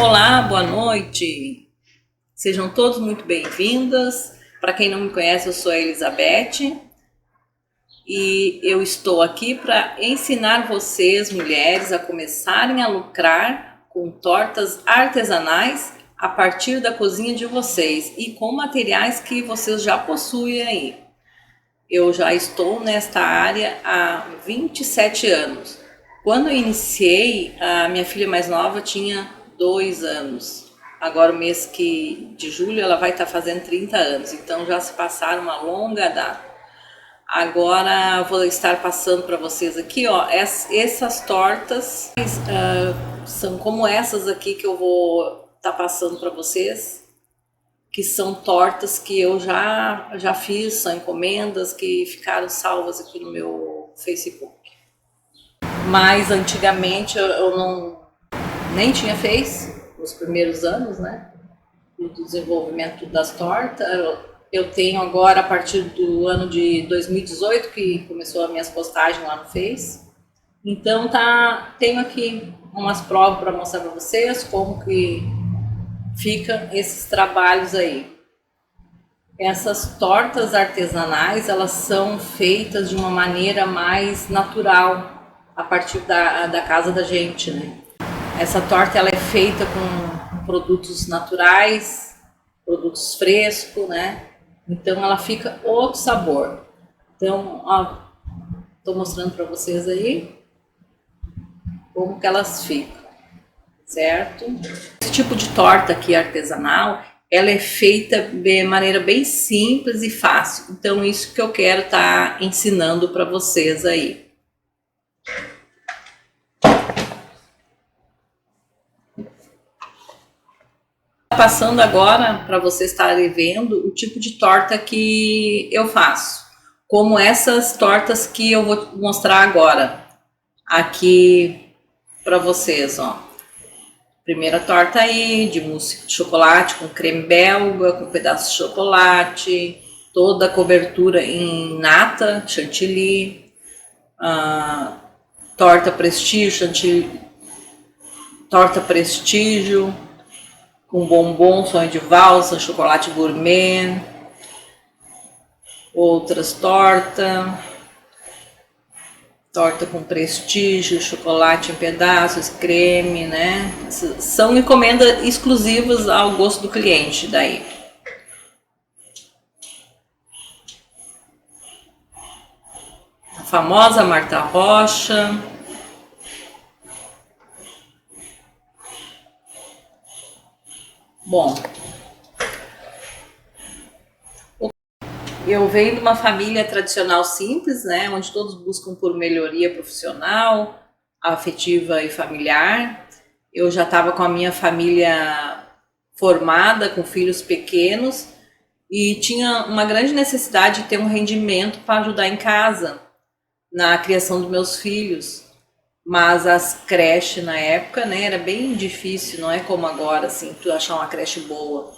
Olá, boa noite. Sejam todos muito bem-vindas. Para quem não me conhece, eu sou a Elizabeth e eu estou aqui para ensinar vocês, mulheres, a começarem a lucrar com tortas artesanais a partir da cozinha de vocês e com materiais que vocês já possuem aí. Eu já estou nesta área há 27 anos. Quando eu iniciei, a minha filha mais nova tinha 2 anos. Agora, o mês de julho, ela vai estar fazendo 30 anos. Então, já se passaram uma longa data. Agora, vou estar passando para vocês aqui, ó, essas tortas são como essas aqui que eu vou estar passando para vocês, que são tortas que eu já fiz, são encomendas que ficaram salvas aqui no meu Facebook. Mas antigamente eu não nem tinha Face, nos primeiros anos, né, do desenvolvimento das tortas. Eu tenho agora, a partir do ano de 2018, que começou as minhas postagens lá no Face. Então tenho aqui umas provas para mostrar para vocês como que ficam esses trabalhos aí. Essas tortas artesanais, elas são feitas de uma maneira mais natural, a partir da casa da gente, né? Essa torta ela é feita com produtos naturais, produtos frescos, né? Então ela fica outro sabor. Então, ó, tô mostrando para vocês aí como que elas ficam, certo? Esse tipo de torta aqui artesanal, ela é feita de maneira bem simples e fácil. Então, isso que eu quero estar ensinando para vocês aí. Passando agora para vocês estarem vendo o tipo de torta que eu faço, como essas tortas que eu vou mostrar agora aqui para vocês, ó. Primeira torta aí de mousse de chocolate com creme belga, com pedaço de chocolate, toda a cobertura em nata, chantilly, torta prestígio com bombom, sonho de valsa, chocolate gourmet, outras torta com prestígio, chocolate em pedaços, creme, né? São encomendas exclusivas ao gosto do cliente daí. A famosa Marta Rocha. Bom, eu venho de uma família tradicional simples, né, onde todos buscam por melhoria profissional, afetiva e familiar. Eu já estava com a minha família formada, com filhos pequenos, e tinha uma grande necessidade de ter um rendimento para ajudar em casa, na criação dos meus filhos. Mas as creches na época, né, era bem difícil, não é como agora, assim, tu achar uma creche boa.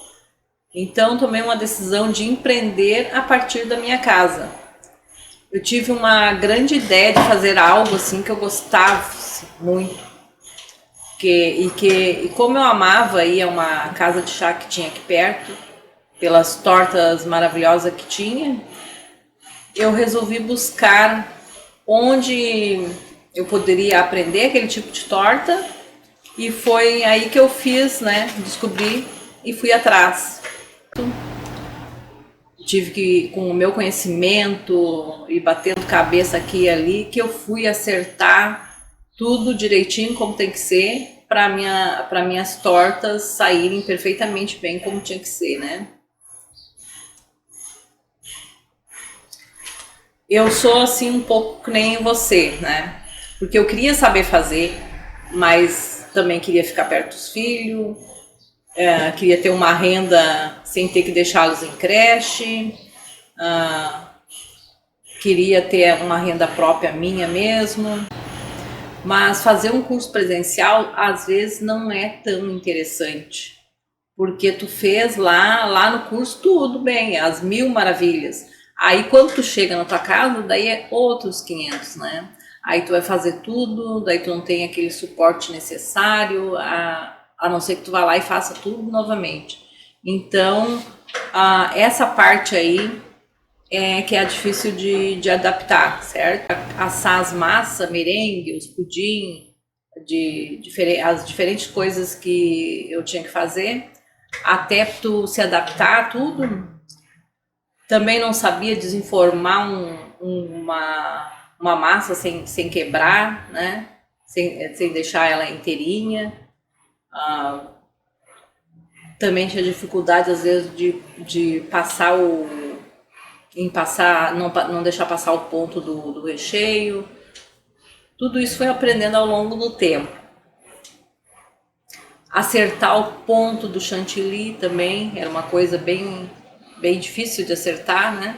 Então tomei uma decisão de empreender a partir da minha casa. Eu tive uma grande ideia de fazer algo assim que eu gostava muito. E como eu amava ir a uma casa de chá que tinha aqui perto, pelas tortas maravilhosas que tinha, eu resolvi buscar onde eu poderia aprender aquele tipo de torta, e foi aí que eu fiz, né, descobri e fui atrás. Tive que, com o meu conhecimento e batendo cabeça aqui e ali, que eu fui acertar tudo direitinho como tem que ser, para minhas tortas saírem perfeitamente bem como tinha que ser, né? Eu sou assim um pouco que nem você, né? Porque eu queria saber fazer, mas também queria ficar perto dos filhos, queria ter uma renda sem ter que deixá-los em creche, queria ter uma renda própria minha mesmo. Mas fazer um curso presencial às vezes não é tão interessante, porque tu fez lá no curso tudo bem, as mil maravilhas. Aí quando tu chega na tua casa, daí é outros 500, né? Aí tu vai fazer tudo, daí tu não tem aquele suporte necessário, a não ser que tu vá lá e faça tudo novamente. Então, essa parte aí que é difícil de adaptar, certo? Assar as massas, merengue, os pudim, as diferentes coisas que eu tinha que fazer, até tu se adaptar a tudo. Também não sabia desenformar uma massa sem quebrar, né? Sem deixar ela inteirinha. Também tinha dificuldade, às vezes, de passar não deixar passar o ponto do recheio. Tudo isso foi aprendendo ao longo do tempo. Acertar o ponto do chantilly também era uma coisa bem difícil de acertar, né?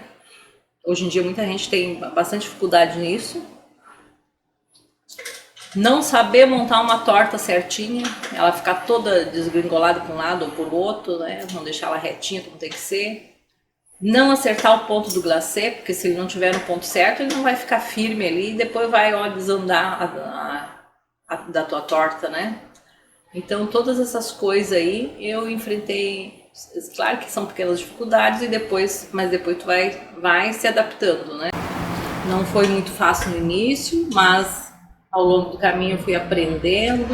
Hoje em dia muita gente tem bastante dificuldade nisso. Não saber montar uma torta certinha, ela ficar toda desgringolada para um lado ou para o outro, né? Não deixar ela retinha como tem que ser. Não acertar o ponto do glacê, porque se ele não tiver no ponto certo, ele não vai ficar firme ali e depois vai desandar da tua torta, né? Então todas essas coisas aí eu enfrentei, claro que são pequenas dificuldades mas depois tu vai se adaptando, né? Não foi muito fácil no início, mas ao longo do caminho eu fui aprendendo,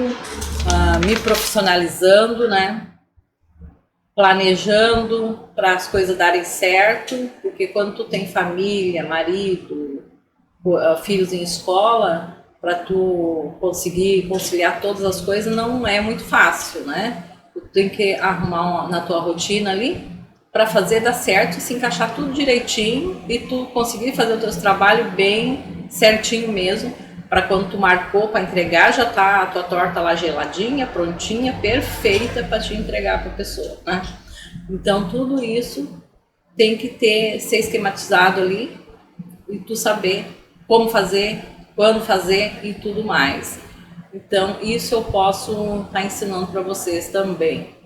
me profissionalizando, né? Planejando para as coisas darem certo, porque quando tu tem família, marido, filhos em escola, para tu conseguir conciliar todas as coisas não é muito fácil, né? Tu tem que arrumar na tua rotina ali para fazer dar certo e se encaixar tudo direitinho e tu conseguir fazer o teu trabalho bem certinho mesmo, para quando tu marcou para entregar, já tá a tua torta lá geladinha, prontinha, perfeita para te entregar para a pessoa, né? Então tudo isso tem que ser esquematizado ali e tu saber como fazer, quando fazer e tudo mais. Então isso eu posso estar ensinando para vocês também.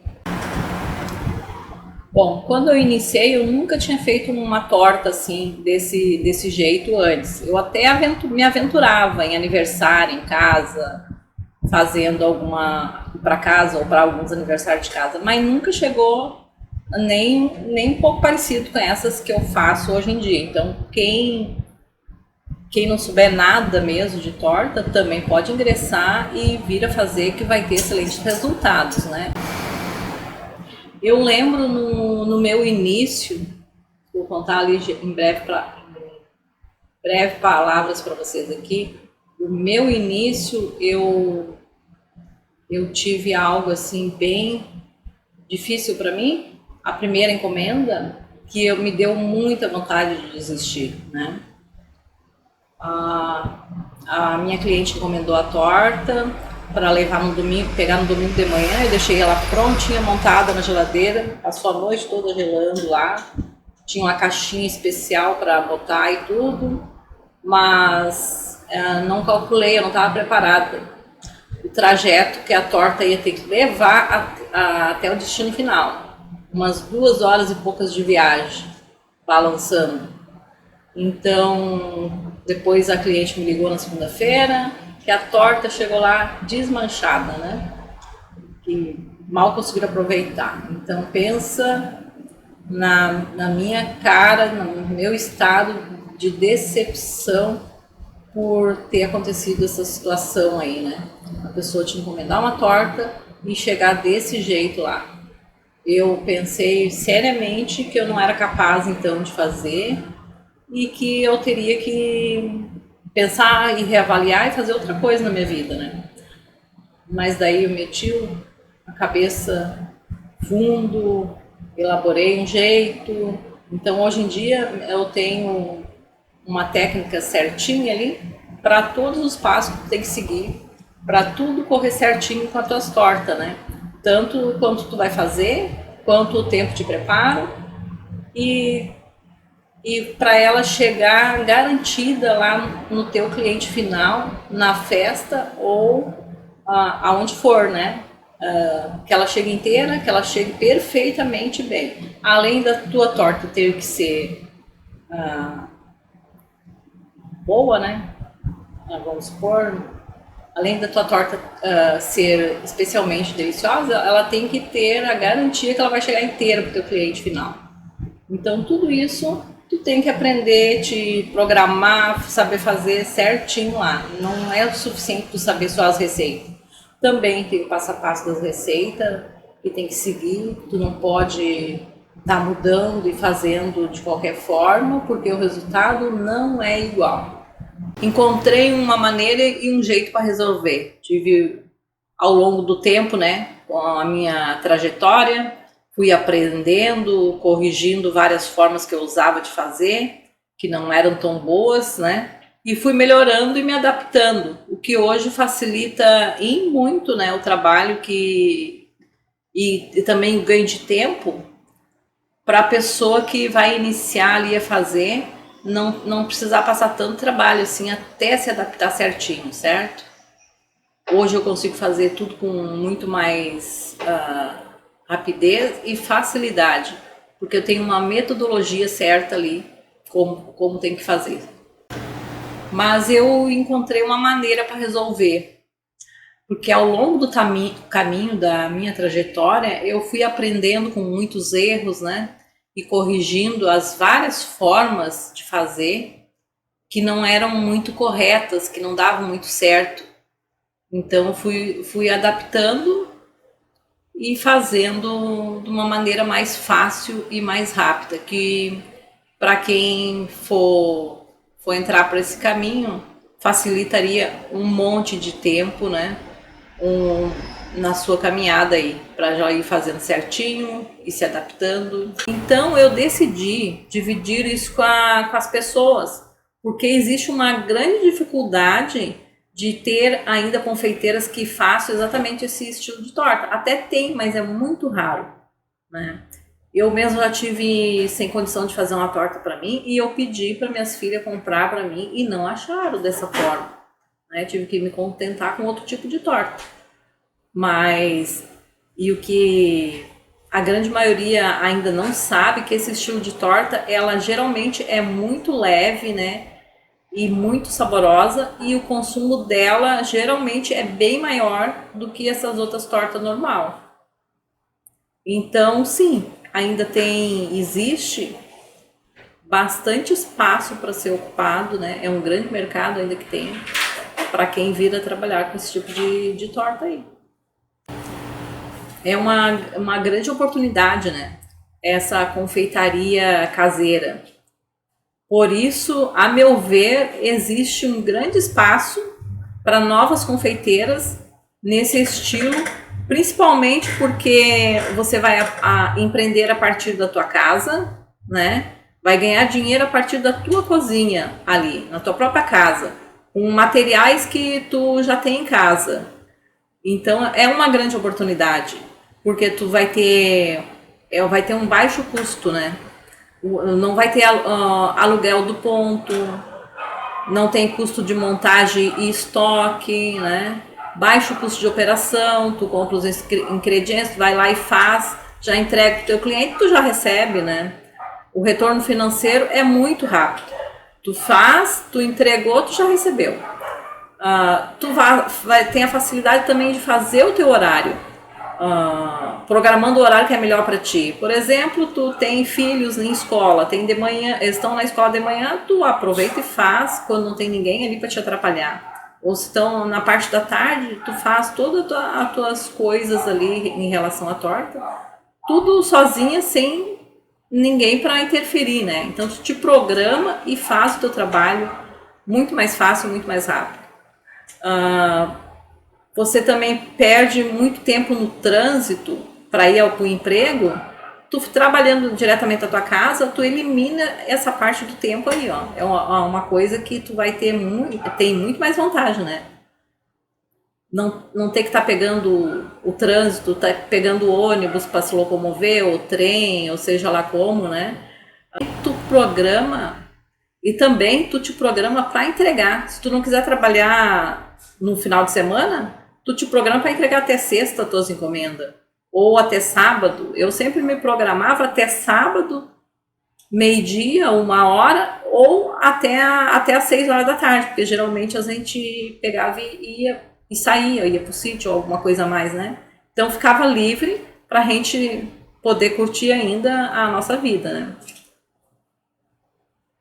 Bom, quando eu iniciei, eu nunca tinha feito uma torta assim, desse jeito antes. Eu até me aventurava em aniversário, em casa, fazendo alguma para casa ou para alguns aniversários de casa, mas nunca chegou nem um pouco parecido com essas que eu faço hoje em dia. Então, quem não souber nada mesmo de torta, também pode ingressar e vir a fazer, que vai ter excelentes resultados, né? Eu lembro no meu início, vou contar ali em breve palavras para vocês aqui. O meu início, eu tive algo assim bem difícil para mim. A primeira encomenda que me deu muita vontade de desistir, né? A minha cliente encomendou a torta para levar no domingo, pegar no domingo de manhã. Eu deixei ela prontinha, montada na geladeira, passou a noite toda gelando lá. Tinha uma caixinha especial para botar e tudo, mas não calculei, eu não estava preparada. O trajeto que a torta ia ter que levar até o destino final, umas 2 horas e poucas de viagem, balançando. Então, depois a cliente me ligou na segunda-feira, que a torta chegou lá desmanchada, né? Que mal conseguiram aproveitar. Então, pensa na minha cara, no meu estado de decepção por ter acontecido essa situação aí, né? A pessoa te encomendar uma torta e chegar desse jeito lá. Eu pensei seriamente que eu não era capaz, então, de fazer e que eu teria que pensar e reavaliar e fazer outra coisa na minha vida, né? Mas daí eu meti a cabeça fundo, elaborei um jeito. Então hoje em dia eu tenho uma técnica certinha ali para todos os passos que tu tem que seguir, para tudo correr certinho com as tuas tortas, né? Tanto quanto tu vai fazer, quanto o tempo de preparo e para ela chegar garantida lá no teu cliente final, na festa ou aonde for, né? Que ela chegue inteira, que ela chegue perfeitamente bem. Além da tua torta ter que ser boa, né? Vamos supor, além da tua torta ser especialmente deliciosa, ela tem que ter a garantia que ela vai chegar inteira para o teu cliente final. Então tudo isso tu tem que aprender, te programar, saber fazer certinho lá. Não é o suficiente tu saber só as receitas. Também tem o passo a passo das receitas que tem que seguir. Tu não pode estar mudando e fazendo de qualquer forma, porque o resultado não é igual. Encontrei uma maneira e um jeito para resolver. Tive ao longo do tempo, né, com a minha trajetória, fui aprendendo, corrigindo várias formas que eu usava de fazer, que não eram tão boas, né? E fui melhorando e me adaptando, o que hoje facilita em muito, né, o trabalho e também o ganho de tempo para a pessoa que vai iniciar ali a fazer, não precisar passar tanto trabalho assim até se adaptar certinho, certo? Hoje eu consigo fazer tudo com muito mais rapidez e facilidade, porque eu tenho uma metodologia certa ali, como tem que fazer. Mas eu encontrei uma maneira para resolver, porque ao longo do caminho da minha trajetória, eu fui aprendendo com muitos erros, né? E corrigindo as várias formas de fazer que não eram muito corretas, que não davam muito certo. Então fui adaptando e fazendo de uma maneira mais fácil e mais rápida, que para quem for entrar por esse caminho, facilitaria um monte de tempo, né? Na sua caminhada aí, para já ir fazendo certinho e se adaptando. Então eu decidi dividir isso com as pessoas, porque existe uma grande dificuldade de ter ainda confeiteiras que façam exatamente esse estilo de torta. Até tem, mas é muito raro, né? Eu mesmo já tive sem condição de fazer uma torta para mim e eu pedi para minhas filhas comprar para mim e não acharam dessa forma, né? Tive que me contentar com outro tipo de torta. Mas e o que a grande maioria ainda não sabe, que esse estilo de torta, ela geralmente é muito leve, né? E muito saborosa, e o consumo dela geralmente é bem maior do que essas outras tortas normal. Então, sim, ainda existe bastante espaço para ser ocupado, né? É um grande mercado ainda que tem para quem vir a trabalhar com esse tipo de torta aí. É uma grande oportunidade, né? Essa confeitaria caseira. Por isso, a meu ver, existe um grande espaço para novas confeiteiras nesse estilo, principalmente porque você vai empreender a partir da tua casa, né? Vai ganhar dinheiro a partir da tua cozinha ali, na tua própria casa, com materiais que tu já tem em casa. Então é uma grande oportunidade, porque tu vai ter um baixo custo, né? Não vai ter aluguel do ponto, não tem custo de montagem e estoque, né? Baixo custo de operação, tu compra os ingredientes, tu vai lá e faz, já entrega para o teu cliente, tu já recebe, né? O retorno financeiro é muito rápido. Tu faz, tu entregou, tu já recebeu. Tu vai ter a facilidade também de fazer o teu horário. Programando o horário que é melhor para ti. Por exemplo, tu tem filhos em escola, tem de manhã, eles estão na escola de manhã, tu aproveita e faz quando não tem ninguém ali para te atrapalhar. Ou se estão na parte da tarde, tu faz todas as tuas coisas ali em relação à torta, tudo sozinha, sem ninguém para interferir, né? Então tu te programa e faz o teu trabalho muito mais fácil, muito mais rápido. Você também perde muito tempo no trânsito para ir ao emprego. Tu trabalhando diretamente da tua casa, tu elimina essa parte do tempo aí, ó. É uma coisa que tu vai ter tem muito mais vantagem, né? Não ter que estar pegando o trânsito, tá pegando o ônibus para se locomover, ou trem, ou seja lá como, né? Tu programa e também tu te programa para entregar. Se tu não quiser trabalhar no final de semana, tu te programa para entregar até sexta as tuas encomendas. Ou até sábado. Eu sempre me programava até sábado, meio-dia, 1 hora, ou até às 6 horas da tarde, porque geralmente a gente pegava e ia e saía, ia pro sítio ou alguma coisa a mais, né? Então ficava livre para a gente poder curtir ainda a nossa vida, né?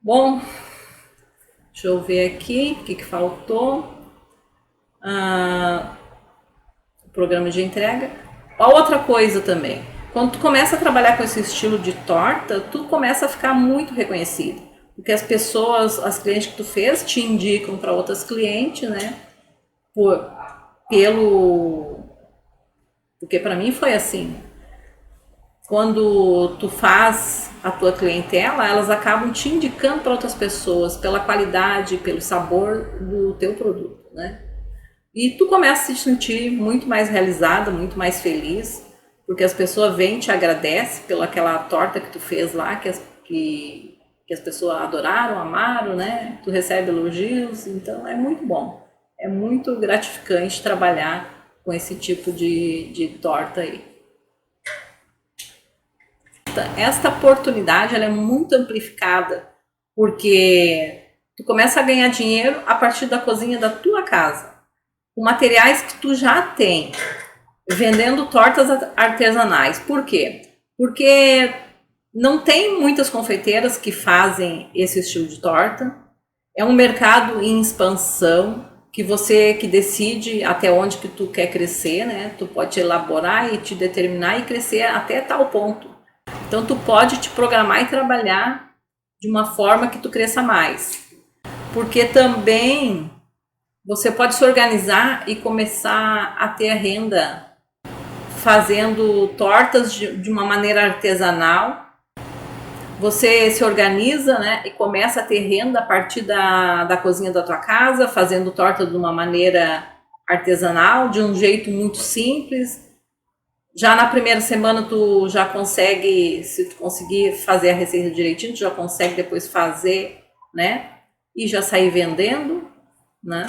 Bom, deixa eu ver aqui o que faltou. O programa de entrega. A outra coisa também, quando tu começa a trabalhar com esse estilo de torta, tu começa a ficar muito reconhecido. Porque as pessoas, as clientes que tu fez, te indicam para outras clientes, né? Porque para mim foi assim. Quando tu faz a tua clientela, elas acabam te indicando para outras pessoas pela qualidade, pelo sabor do teu produto, né? E tu começa a se sentir muito mais realizada, muito mais feliz, porque as pessoas vêm e te agradecem pela aquela torta que tu fez lá, que as pessoas adoraram, amaram, né? Tu recebe elogios, então é muito bom. É muito gratificante trabalhar com esse tipo de torta aí. Esta oportunidade ela é muito amplificada, porque tu começa a ganhar dinheiro a partir da cozinha da tua casa, com materiais que tu já tem, vendendo tortas artesanais. Por quê? Porque não tem muitas confeiteiras que fazem esse estilo de torta. É um mercado em expansão, que você que decide até onde que tu quer crescer, né? Tu pode elaborar e te determinar e crescer até tal ponto. Então tu pode te programar e trabalhar de uma forma que tu cresça mais. Porque também você pode se organizar e começar a ter renda fazendo tortas de uma maneira artesanal. Você se organiza, né, e começa a ter renda a partir da cozinha da tua casa, fazendo torta de uma maneira artesanal, de um jeito muito simples. Já na primeira semana tu já consegue, se tu conseguir fazer a receita direitinho, tu já consegue depois fazer, né, e já sair vendendo, né.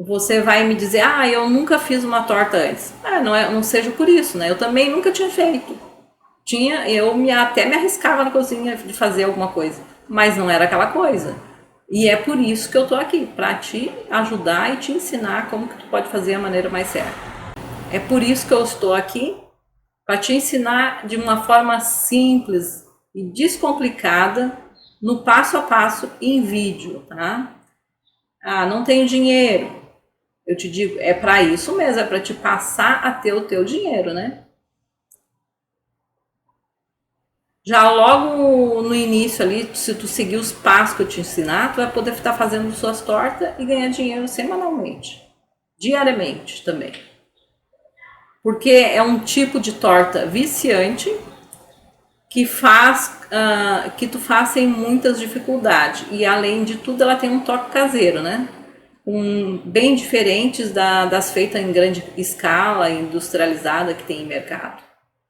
Você vai me dizer, eu nunca fiz uma torta antes. Não seja por isso, né, eu também nunca tinha feito. Eu até me arriscava na cozinha de fazer alguma coisa, mas não era aquela coisa. E é por isso que eu tô aqui, para te ajudar e te ensinar como que tu pode fazer a maneira mais certa. É por isso que eu estou aqui, para te ensinar de uma forma simples e descomplicada, no passo a passo em vídeo, tá? Não tenho dinheiro. Eu te digo, é para isso mesmo, é para te passar a ter o teu dinheiro, né? Já logo no início ali, se tu seguir os passos que eu te ensinar, tu vai poder estar fazendo suas tortas e ganhar dinheiro semanalmente, diariamente também. Porque é um tipo de torta viciante que que tu faz sem muitas dificuldades. E além de tudo, ela tem um toque caseiro, né? Bem diferentes das feitas em grande escala, industrializada que tem em mercado.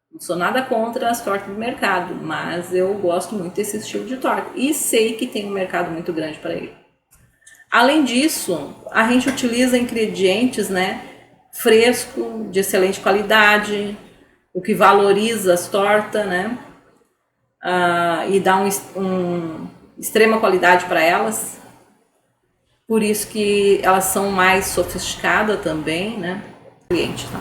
Não sou nada contra as tortas do mercado, mas eu gosto muito desse estilo de torta e sei que tem um mercado muito grande para ele. Além disso, a gente utiliza ingredientes, né, fresco, de excelente qualidade, o que valoriza as tortas, né, e dá extrema qualidade para elas. Por isso que elas são mais sofisticadas também, né, cliente, tá?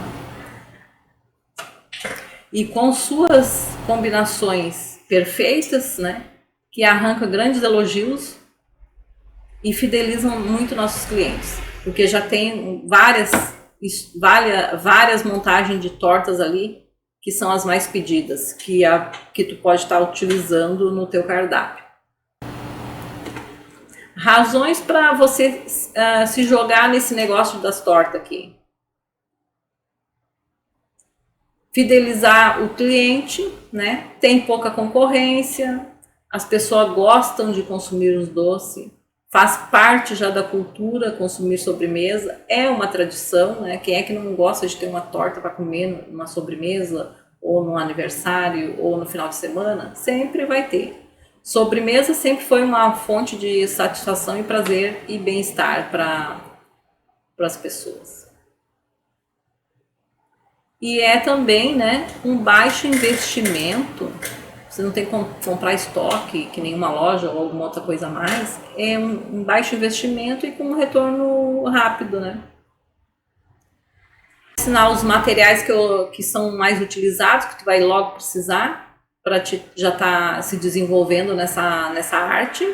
E com suas combinações perfeitas, né, que arrancam grandes elogios e fidelizam muito nossos clientes, porque já tem várias montagens de tortas ali que são as mais pedidas, que tu pode estar utilizando no teu cardápio. Razões para você se jogar nesse negócio das tortas aqui. Fidelizar o cliente, né? Tem pouca concorrência, as pessoas gostam de consumir os doces, faz parte já da cultura consumir sobremesa, é uma tradição, né? Quem é que não gosta de ter uma torta para comer numa sobremesa, ou no aniversário, ou no final de semana? Sempre vai ter. Sobremesa sempre foi uma fonte de satisfação e prazer e bem-estar para as pessoas. E é também, né, um baixo investimento. Você não tem que comprar estoque, que nenhuma loja ou alguma outra coisa a mais. É um baixo investimento e com um retorno rápido, né? ensinar os materiais que são mais utilizados, que tu vai logo precisar, para já estar se desenvolvendo nessa arte.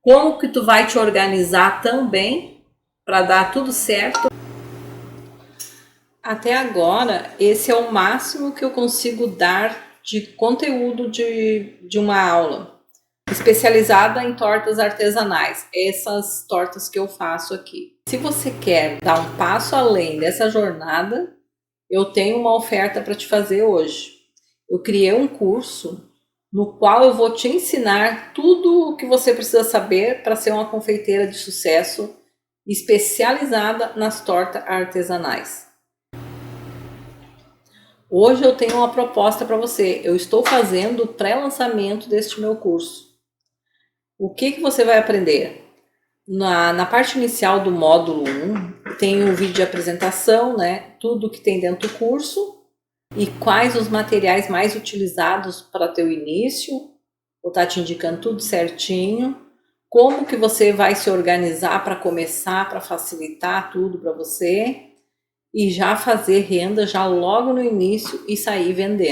Como que tu vai te organizar também, para dar tudo certo. Até agora, esse é o máximo que eu consigo dar de conteúdo de uma aula especializada em tortas artesanais, essas tortas que eu faço aqui. Se você quer dar um passo além dessa jornada, eu tenho uma oferta para te fazer hoje. Eu criei um curso no qual eu vou te ensinar tudo o que você precisa saber para ser uma confeiteira de sucesso especializada nas tortas artesanais. Hoje eu tenho uma proposta para você. Eu estou fazendo o pré-lançamento deste meu curso. O que você vai aprender? Na parte inicial do módulo 1, tem o vídeo de apresentação, né? Tudo que tem dentro do curso e quais os materiais mais utilizados para teu início. Vou estar te indicando tudo certinho. Como que você vai se organizar para começar, para facilitar tudo para você. E já fazer renda já logo no início e sair vendendo.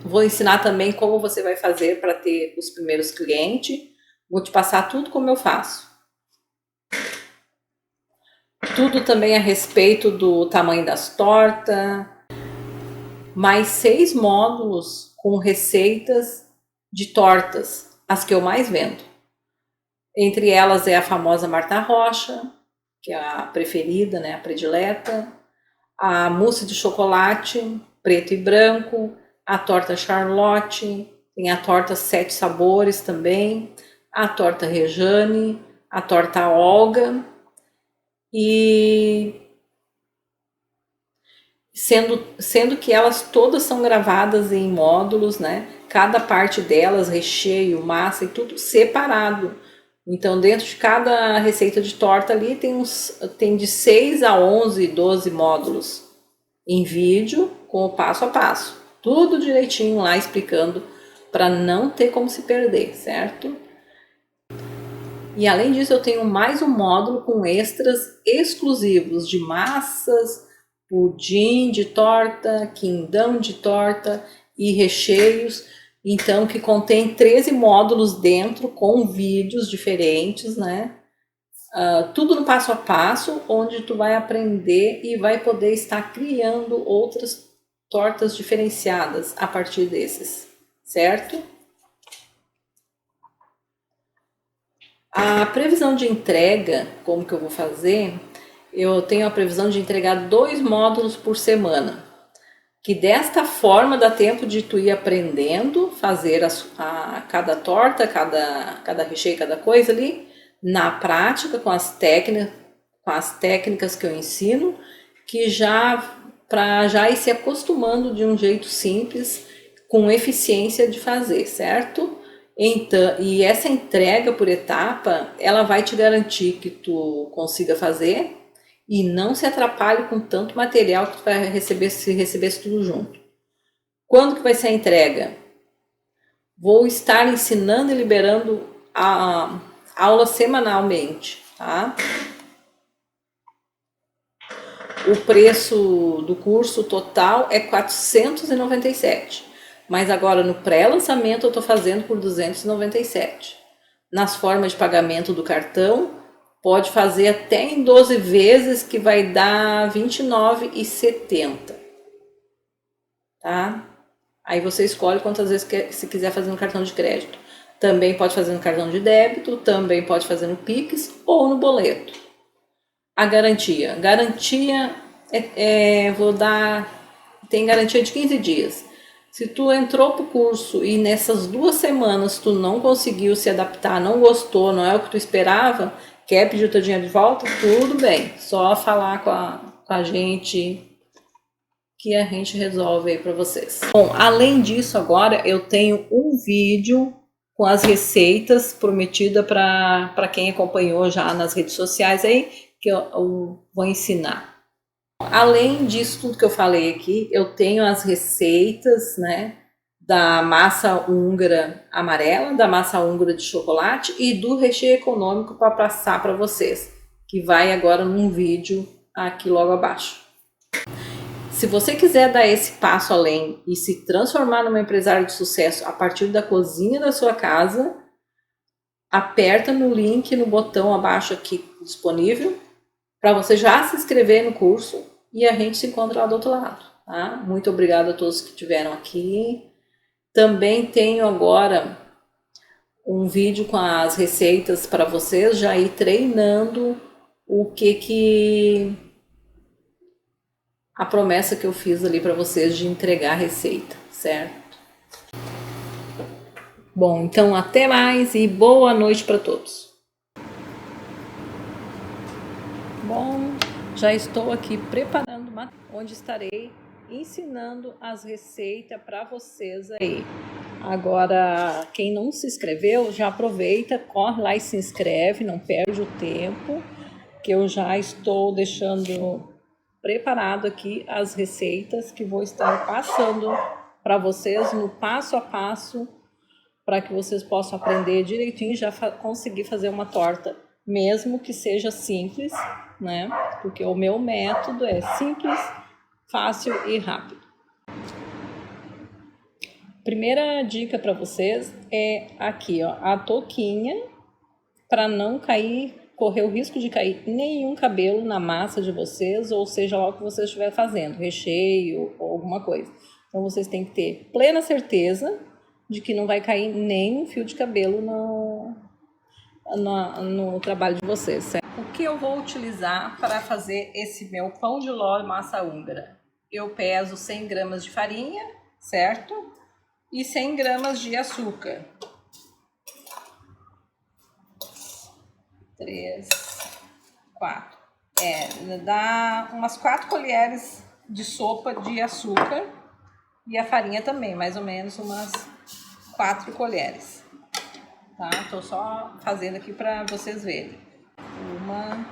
Vou ensinar também como você vai fazer para ter os primeiros clientes. Vou te passar tudo como eu faço. Tudo também a respeito do tamanho das tortas. Mais 6 módulos com receitas de tortas, as que eu mais vendo. Entre elas é a famosa Marta Rocha, que é a preferida, né, a predileta. A mousse de chocolate, preto e branco. A torta Charlotte. Tem a torta 7 sabores também. A torta Rejane, a torta Olga, e sendo que elas todas são gravadas em módulos, né? Cada parte delas, recheio, massa e tudo separado. Então, dentro de cada receita de torta ali tem de 6 a 11, 12 módulos em vídeo com o passo a passo. Tudo direitinho lá explicando para não ter como se perder, certo? E além disso, eu tenho mais um módulo com extras exclusivos de massas, pudim de torta, quindão de torta e recheios. Então, que contém 13 módulos dentro com vídeos diferentes, né? Tudo no passo a passo, onde tu vai aprender e vai poder estar criando outras tortas diferenciadas a partir desses, certo? A previsão de entrega, como que eu vou fazer? Eu tenho a previsão de entregar 2 módulos por semana, que desta forma dá tempo de tu ir aprendendo, fazer cada torta, cada recheio, cada coisa ali, na prática, com as técnicas que eu ensino, que para já ir se acostumando de um jeito simples, com eficiência de fazer, certo? Então, e essa entrega por etapa, ela vai te garantir que tu consiga fazer e não se atrapalhe com tanto material que tu vai receber se recebesse tudo junto. Quando que vai ser a entrega? Vou estar ensinando e liberando a aula semanalmente, tá? O preço do curso total é R$ 497. Mas agora no pré-lançamento eu estou fazendo por 297. Nas formas de pagamento do cartão, pode fazer até em 12 vezes, que vai dar R$ 29,70. Tá? Aí você escolhe quantas vezes se quiser fazer no cartão de crédito. Também pode fazer no cartão de débito, também pode fazer no Pix ou no boleto. A garantia. Garantia tem garantia de 15 dias. Se tu entrou pro curso e nessas 2 semanas tu não conseguiu se adaptar, não gostou, não é o que tu esperava, quer pedir o teu dinheiro de volta, tudo bem. Só falar com a gente que a gente resolve aí para vocês. Bom, além disso, agora eu tenho um vídeo com as receitas prometida para quem acompanhou já nas redes sociais aí, que eu vou ensinar. Além disso tudo que eu falei aqui, eu tenho as receitas, né, da massa húngara amarela, da massa húngara de chocolate e do recheio econômico para passar para vocês, que vai agora num vídeo aqui logo abaixo. Se você quiser dar esse passo além e se transformar numa empresária de sucesso a partir da cozinha da sua casa, aperta no link, no botão abaixo aqui disponível, para você já se inscrever no curso e a gente se encontra lá do outro lado. Tá? Muito obrigada a todos que estiveram aqui. Também tenho agora um vídeo com as receitas para vocês já ir treinando o que a promessa que eu fiz ali para vocês de entregar a receita, certo? Bom, então até mais e boa noite para todos. Bom, já estou aqui preparando onde estarei ensinando as receitas para vocês aí. Agora, quem não se inscreveu, já aproveita, corre lá e se inscreve, não perde o tempo, que eu já estou deixando preparado aqui as receitas que vou estar passando para vocês no passo a passo, para que vocês possam aprender direitinho e já conseguir fazer uma torta, mesmo que seja simples, né? Porque o meu método é simples, fácil e rápido. Primeira dica para vocês é aqui, ó, a touquinha, para não correr o risco de cair nenhum cabelo na massa de vocês, ou seja lá o que vocês estiver fazendo, recheio ou alguma coisa. Então vocês têm que ter plena certeza de que não vai cair nenhum fio de cabelo no trabalho de vocês, certo? O que eu vou utilizar para fazer esse meu pão de ló massa húngara? Eu peso 100 gramas de farinha, certo? E 100 gramas de açúcar. 3, 4. Dá umas 4 colheres de sopa de açúcar. E a farinha também, mais ou menos umas 4 colheres. Tá? Tô só fazendo aqui para vocês verem. 1,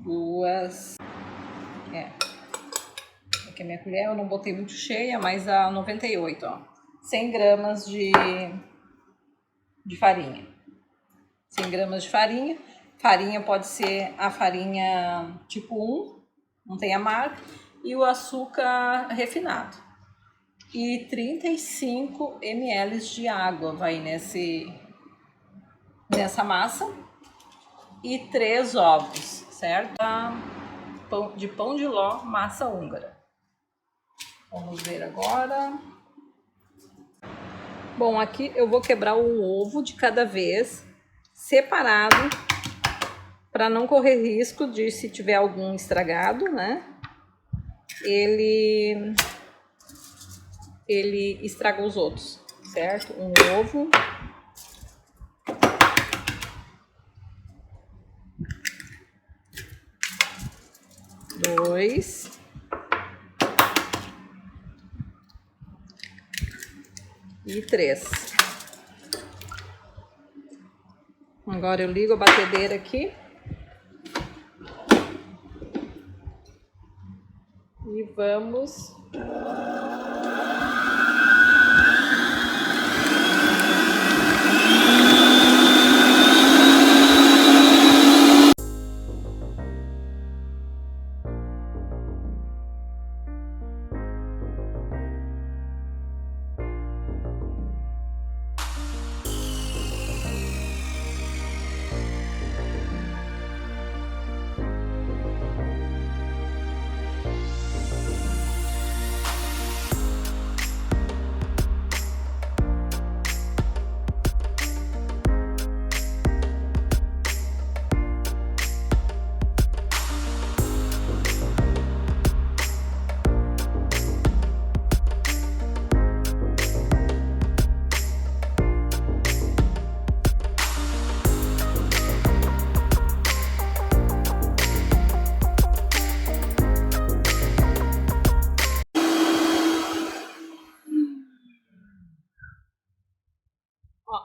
2. Aqui a minha colher eu não botei muito cheia, mas a 98, ó. 100 gramas de farinha. 100 gramas de farinha. Farinha pode ser a farinha tipo 1, não tem a marca. E o açúcar refinado. E 35 ml de água vai nessa massa. E 3 ovos, certo? De pão de ló, massa húngara. Vamos ver agora. Bom, aqui eu vou quebrar um ovo de cada vez, separado, para não correr risco de, se tiver algum estragado, né? Ele estraga os outros, certo? Um ovo. Dois. E 3. Agora eu ligo a batedeira aqui. E vamos...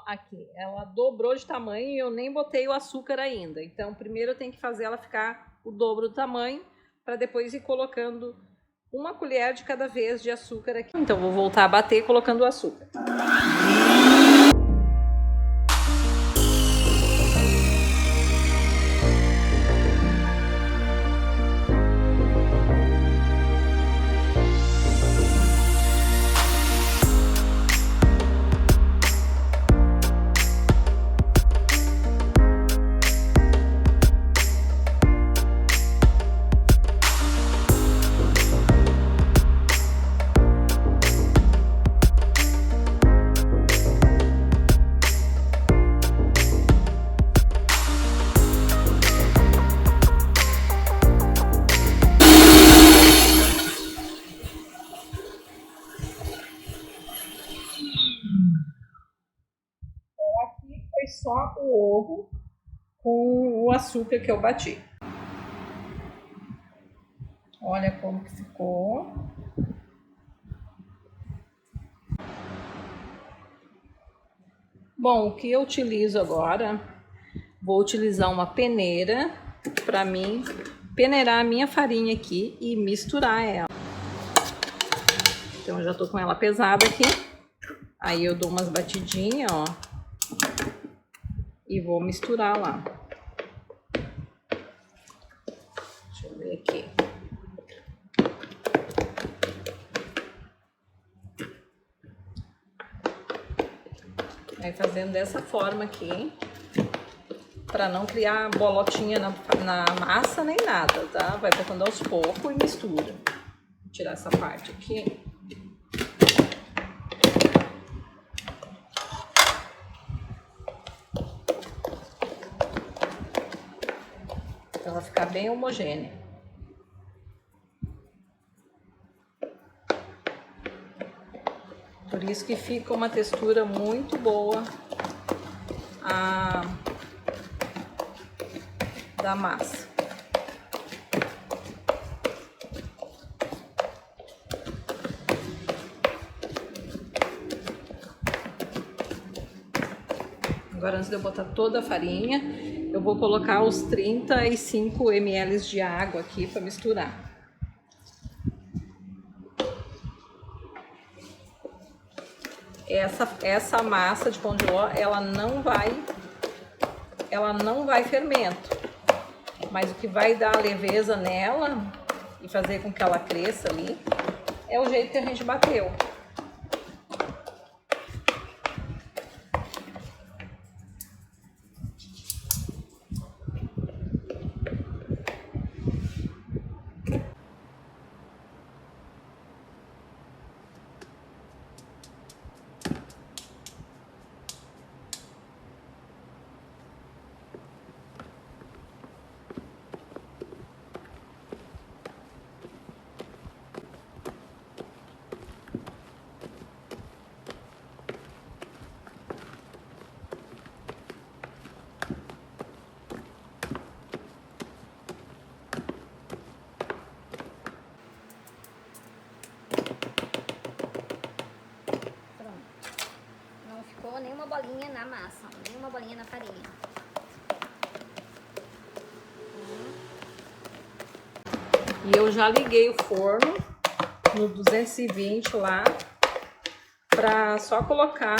Aqui, ela dobrou de tamanho e eu nem botei o açúcar ainda. Então, primeiro eu tenho que fazer ela ficar o dobro do tamanho, para depois ir colocando 1 colher de cada vez de açúcar aqui. Então, vou voltar a bater colocando o açúcar. o ovo com o açúcar que eu bati. Olha como que ficou. Bom, o que eu utilizo agora, vou utilizar uma peneira para mim peneirar a minha farinha aqui e misturar ela. Então eu já tô com ela pesada aqui. Aí eu dou umas batidinhas, ó, e vou misturar lá. Deixa eu ver aqui. Aí fazendo dessa forma aqui, para não criar bolotinha na massa nem nada, tá? Vai botando aos poucos e mistura. Vou tirar essa parte aqui. Pra ela ficar bem homogênea. Por isso que fica uma textura muito boa da massa. Agora, antes de eu botar toda a farinha, eu vou colocar os 35 ml de água aqui para misturar. Essa massa de pão de ló, ela não vai fermento, mas o que vai dar leveza nela e fazer com que ela cresça ali é o jeito que a gente bateu. Nenhuma bolinha na massa, nenhuma bolinha na farinha. E eu já liguei o forno no 220 lá, para só colocar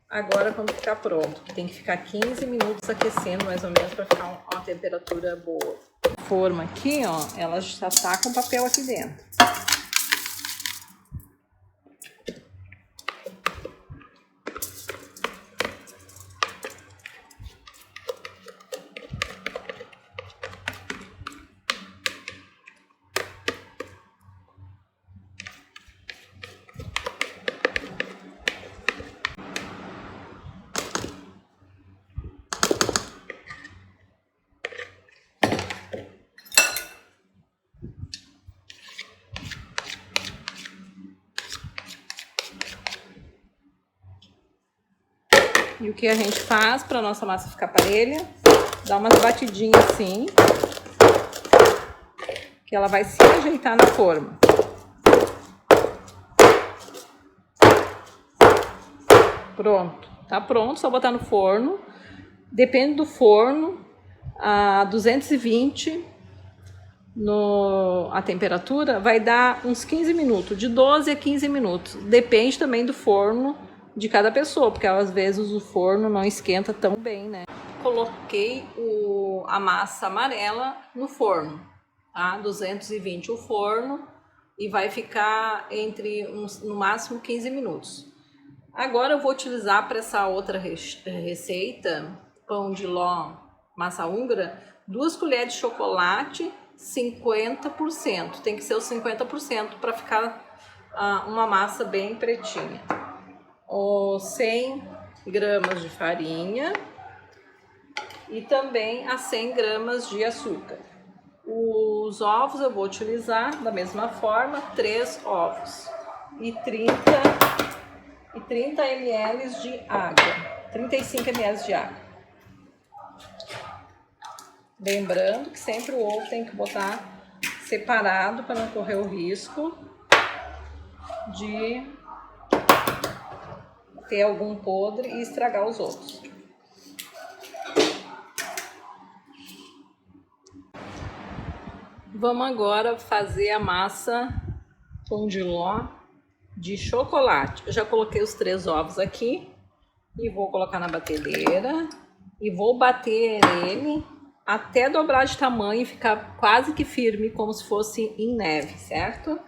agora quando ficar pronto. Tem que ficar 15 minutos aquecendo mais ou menos para ficar uma temperatura boa. A forma aqui, ó, ela já tá com papel aqui dentro. E o que a gente faz para nossa massa ficar parelha? Dá umas batidinhas assim, que ela vai se ajeitar na forma. Pronto, tá pronto, só botar no forno. Depende do forno, a 220 a temperatura vai dar uns 15 minutos, de 12 a 15 minutos. Depende também do forno de cada pessoa, porque às vezes o forno não esquenta tão bem, né? Coloquei a massa amarela no forno, tá? 220 o forno, e vai ficar no máximo 15 minutos. Agora eu vou utilizar para essa outra receita, pão de ló, massa húngara, 2 colheres de chocolate, 50%. Tem que ser os 50% para ficar uma massa bem pretinha. 100 gramas de farinha e também a 100 gramas de açúcar. Os ovos eu vou utilizar da mesma forma, 3 ovos e 30 ml de água, 35 ml de água. Lembrando que sempre o ovo tem que botar separado para não correr o risco de ter algum podre e estragar os outros. Vamos agora fazer a massa pão de ló de chocolate. Eu já coloquei os 3 ovos aqui e vou colocar na batedeira e vou bater ele até dobrar de tamanho e ficar quase que firme, como se fosse em neve, certo?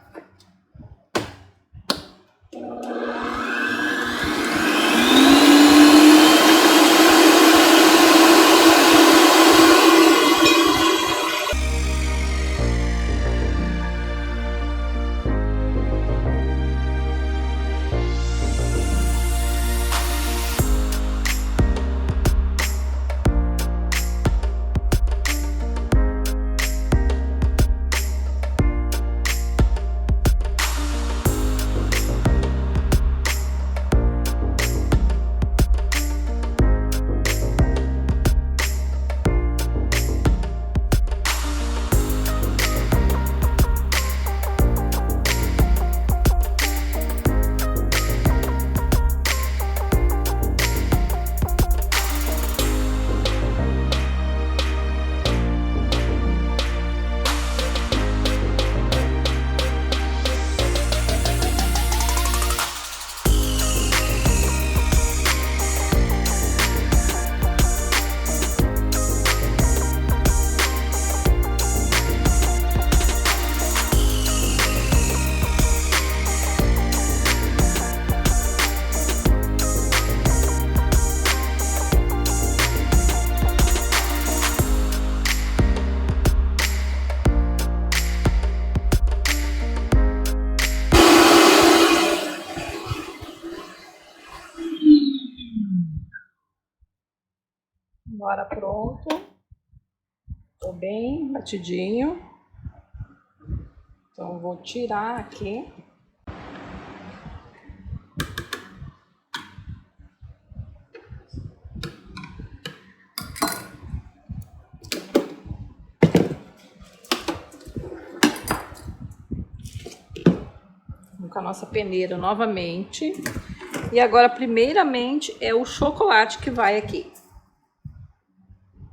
Agora pronto, tô bem batidinho, então vou tirar aqui. Vamos com a nossa peneira novamente. E agora, primeiramente, é o chocolate que vai aqui.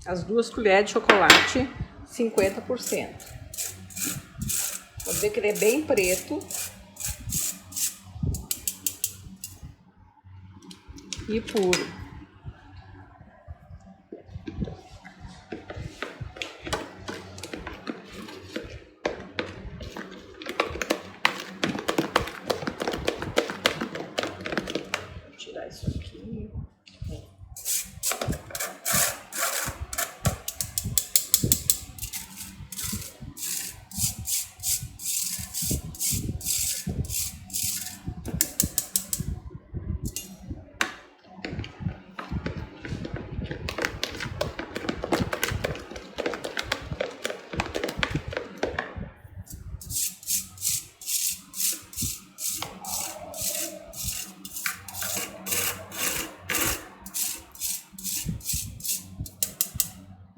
As 2 colheres de chocolate, 50%. Pode ver que ele é bem preto. E puro. Vou tirar isso aqui.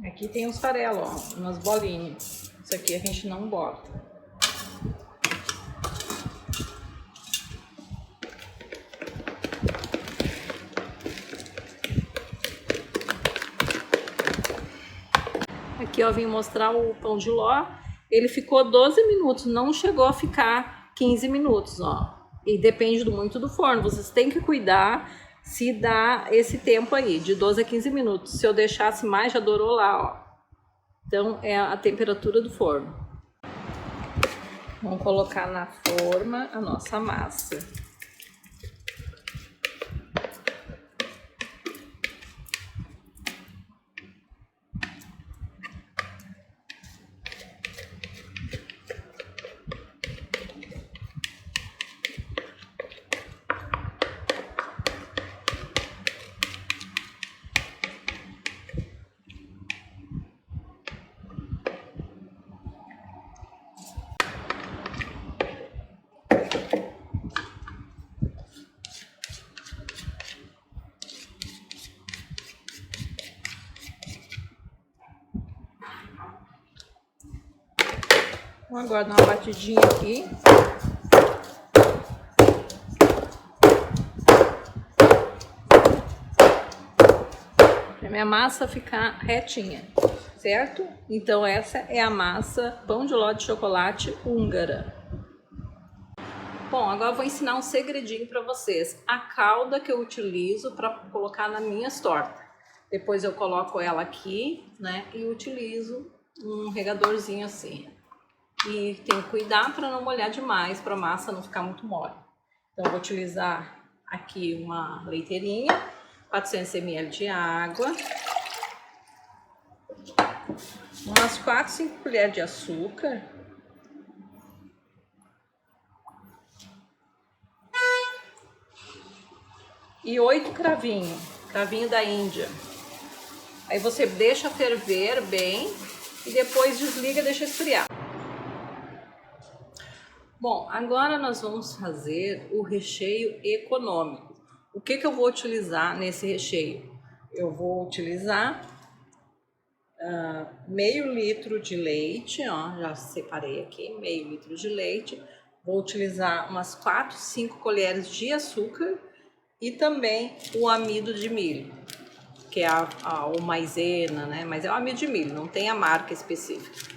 Aqui tem uns farelos, ó, umas bolinhas. Isso aqui a gente não bota. Aqui, ó, vim mostrar o pão de ló. Ele ficou 12 minutos, não chegou a ficar 15 minutos, ó. E depende muito do forno. Vocês têm que cuidar se dá esse tempo aí, de 12 a 15 minutos. Se eu deixasse mais, já dourou lá, ó. Então, é a temperatura do forno. Vamos colocar na forma a nossa massa. Vou agora dar uma batidinha aqui. Pra minha massa ficar retinha, certo? Então essa é a massa pão de ló de chocolate húngara. Bom, agora eu vou ensinar um segredinho para vocês. A calda que eu utilizo para colocar nas minhas tortas. Depois eu coloco ela aqui, né? E utilizo um regadorzinho assim. E tem que cuidar para não molhar demais, para a massa não ficar muito mole. Então eu vou utilizar aqui uma leiteirinha, 400 ml de água, umas 4, 5 colheres de açúcar. E 8 cravinho da Índia. Aí você deixa ferver bem e depois desliga e deixa esfriar. Bom, agora nós vamos fazer o recheio econômico. O que eu vou utilizar nesse recheio? Eu vou utilizar meio litro de leite, ó, já separei aqui, meio litro de leite. Vou utilizar umas 4, 5 colheres de açúcar e também o amido de milho, que é o maisena, né? Mas é o amido de milho, não tem a marca específica.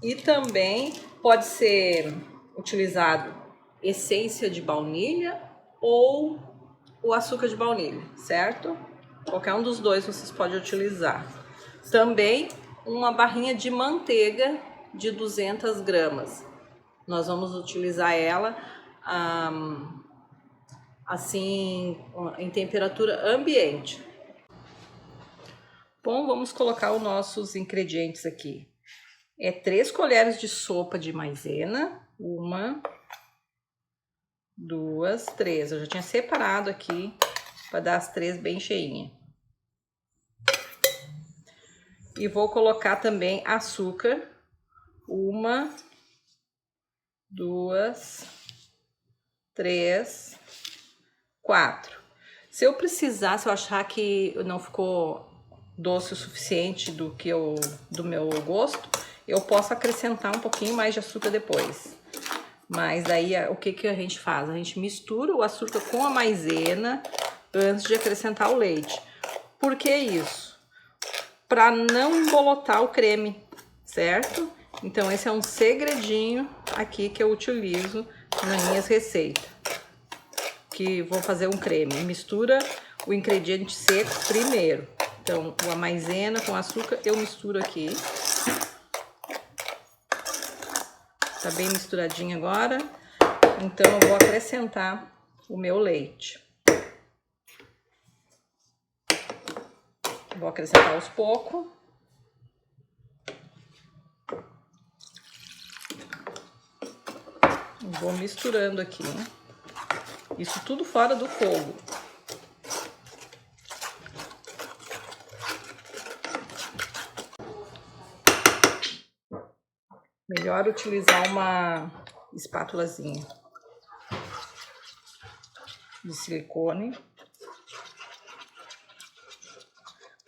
E também pode ser utilizado essência de baunilha ou o açúcar de baunilha, certo? Qualquer um dos dois vocês podem utilizar. Também uma barrinha de manteiga de 200 gramas. Nós vamos utilizar ela assim em temperatura ambiente. Bom, vamos colocar os nossos ingredientes aqui. 3 colheres de sopa de maisena, 1, 2, 3. Eu já tinha separado aqui para dar as 3 bem cheinha. E vou colocar também açúcar, 1, 2, 3, 4. Se eu precisar, se eu achar que não ficou doce o suficiente do meu gosto, eu posso acrescentar um pouquinho mais de açúcar depois. Mas daí o que a gente faz? A gente mistura o açúcar com a maisena antes de acrescentar o leite. Por que isso? Para não embolotar o creme, certo? Então esse é um segredinho aqui que eu utilizo nas minhas receitas. Que vou fazer um creme. Mistura o ingrediente seco primeiro. Então a maisena com açúcar eu misturo aqui. Tá bem misturadinho agora. Então eu vou acrescentar o meu leite. Vou acrescentar aos poucos. Vou misturando aqui. Isso tudo fora do fogo. Melhor utilizar uma espátulazinha de silicone.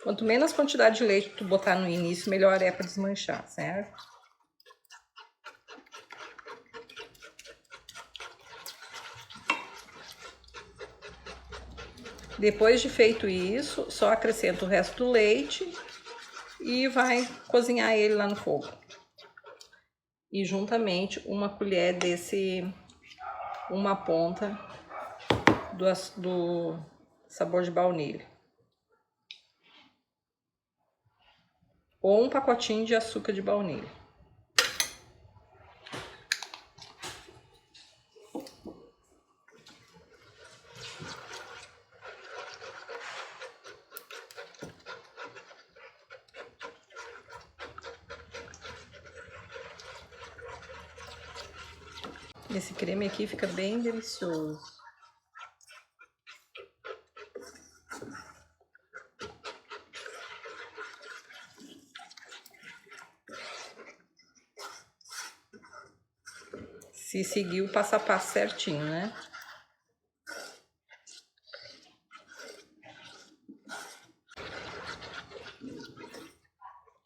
Quanto menos quantidade de leite tu botar no início, melhor é para desmanchar, certo? Depois de feito isso, só acrescenta o resto do leite e vai cozinhar ele lá no fogo. E juntamente uma colher uma ponta do sabor de baunilha. Ou um pacotinho de açúcar de baunilha. Esse creme aqui fica bem delicioso. Se seguir o passo a passo certinho, né?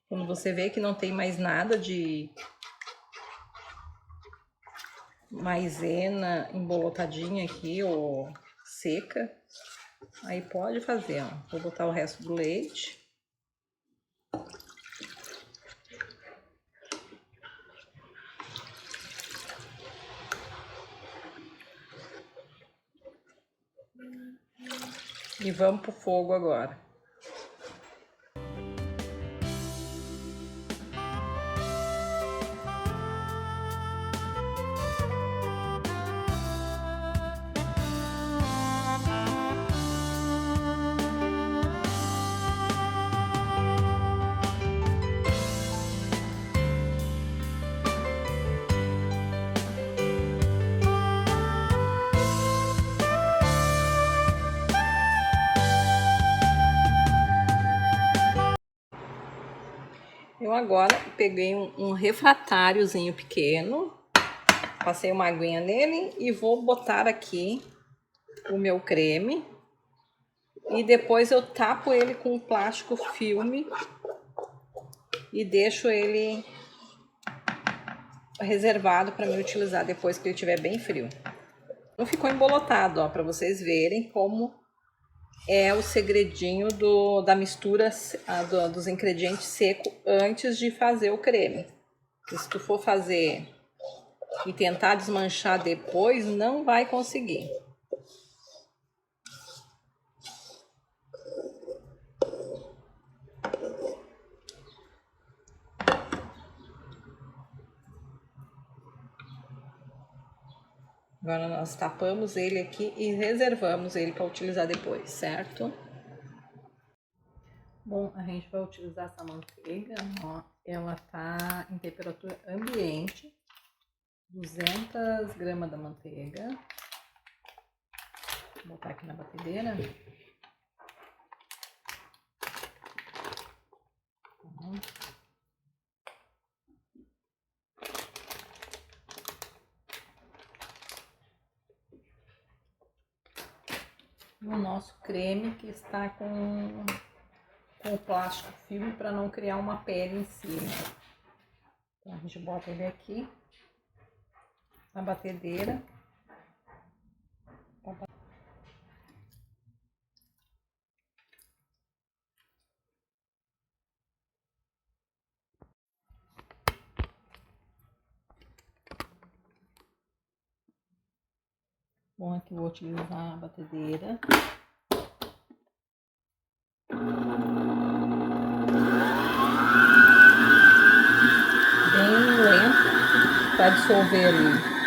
Quando você vê que não tem mais nada de maisena embolotadinha aqui ou seca, aí pode fazer, ó. Vou botar o resto do leite. E vamos pro fogo agora. Eu agora peguei um refratáriozinho pequeno, passei uma aguinha nele e vou botar aqui o meu creme. E depois eu tapo ele com um plástico filme e deixo ele reservado para me utilizar depois que ele estiver bem frio. Não ficou embolotado, ó, para vocês verem como é o segredinho da mistura dos ingredientes secos antes de fazer o creme. Porque se tu for fazer e tentar desmanchar depois, não vai conseguir. Agora nós tapamos ele aqui e reservamos ele para utilizar depois, certo? Bom, a gente vai utilizar essa manteiga, ó, ela tá em temperatura ambiente, 200 gramas da manteiga. Vou botar aqui na batedeira. O nosso creme que está com o plástico filme para não criar uma pele em cima. Então a gente bota ele aqui na batedeira. Bom, aqui eu vou utilizar a batedeira. Bem lento para dissolver ali.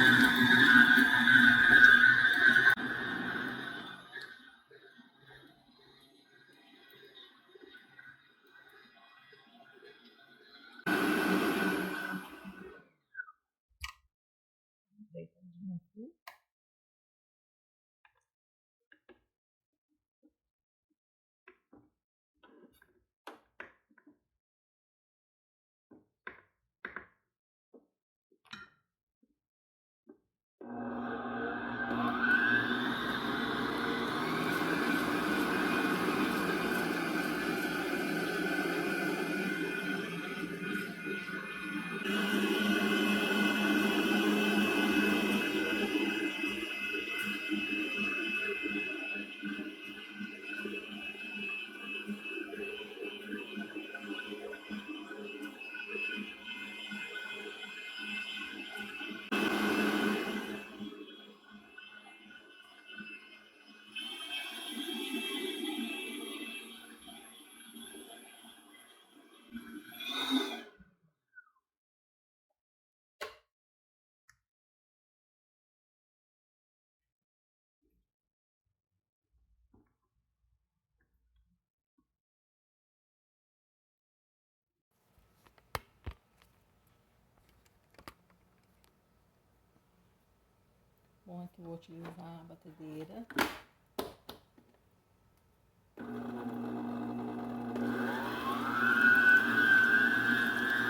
Bom, aqui eu vou utilizar a batedeira.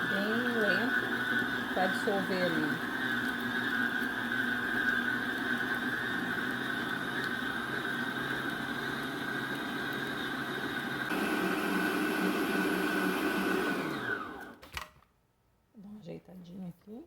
Bem lento para dissolver ali. Vou dar uma ajeitadinha aqui.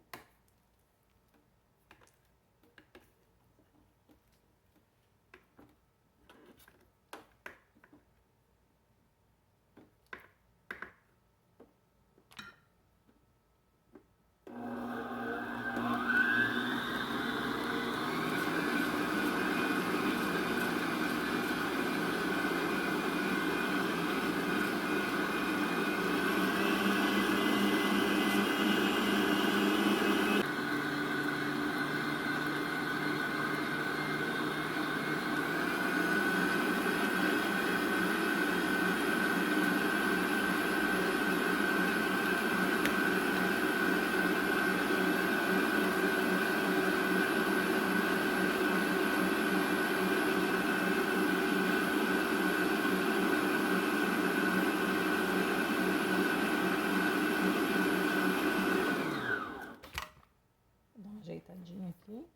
passadinha aqui.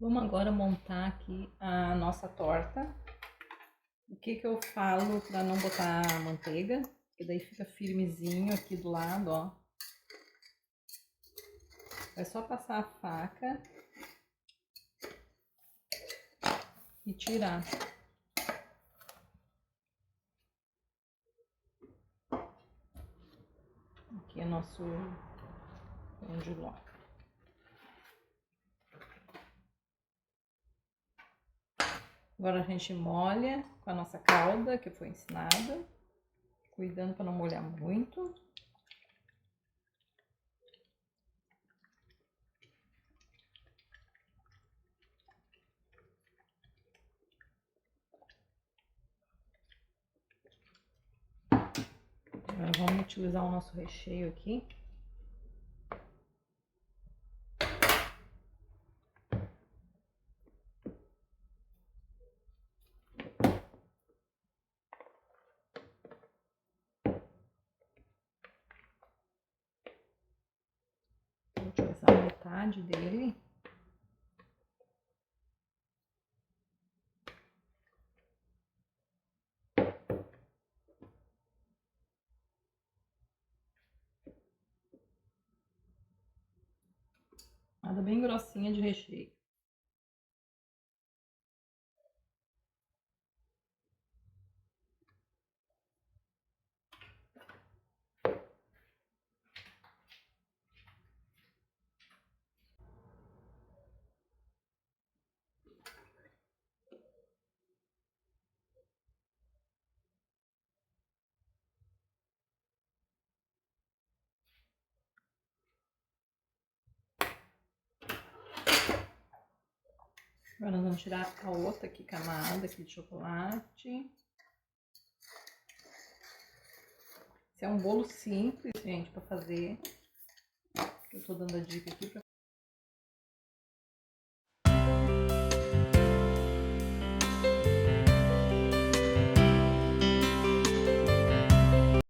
Vamos agora montar aqui a nossa torta. O que que eu falo para não botar manteiga? Porque daí fica firmezinho aqui do lado, ó. É só passar a faca e tirar. Aqui é nosso pão de ló. Agora a gente molha com a nossa calda, que foi ensinada, cuidando para não molhar muito. Agora vamos utilizar o nosso recheio aqui. Vou utilizar metade dele. Nada bem grossinha de recheio. Agora nós vamos tirar a outra aqui, camada aqui de chocolate. Esse é um bolo simples, gente, para fazer. Eu tô dando a dica aqui para